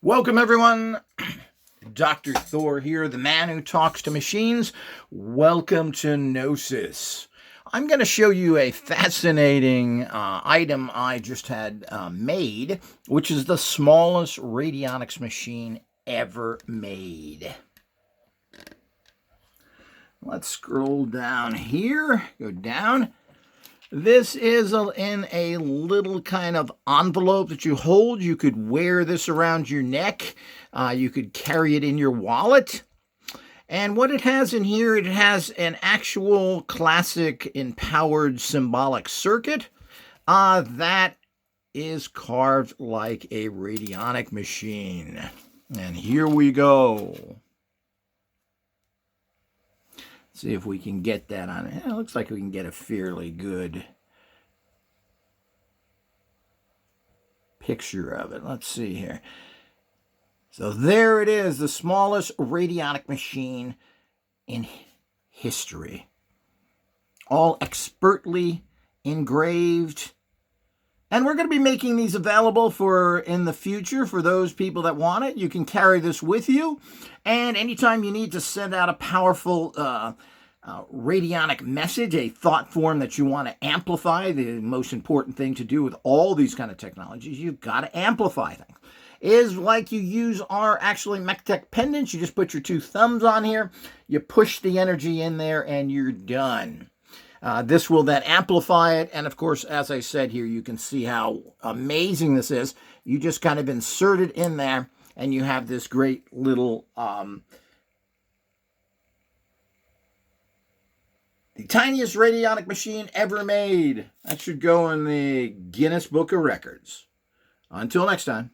Welcome, everyone. Dr. Thor here, the man who talks to machines. Welcome to Gnosis. I'm going to show you a fascinating item I just had made, which is the smallest radionics machine ever made. Let's scroll down here, go down. This is in a little kind of envelope that you hold. You could wear this around your neck. You could carry it in your wallet. And what it has in here, it has an actual classic empowered symbolic circuit that is carved like a radionic machine. And here we go. See if we can get that on it. It looks like we can get a fairly good picture of it. Let's see here. So there it is, the smallest radionic machine in history. All expertly engraved. And we're going to be making these available for in the future for those people that want it. You can carry this with you. And anytime you need to send out a powerful radionic message, a thought form that you want to amplify, the most important thing to do with all these kind of technologies, you've got to amplify things. Is like you use our actually MechTech pendants. You just put your two thumbs on here, you push the energy in there, and you're done. This will then amplify it, and of course, as I said here, you can see how amazing this is. You just kind of insert it in there, and you have this great little, the tiniest radionic machine ever made. That should go in the Guinness Book of Records. Until next time.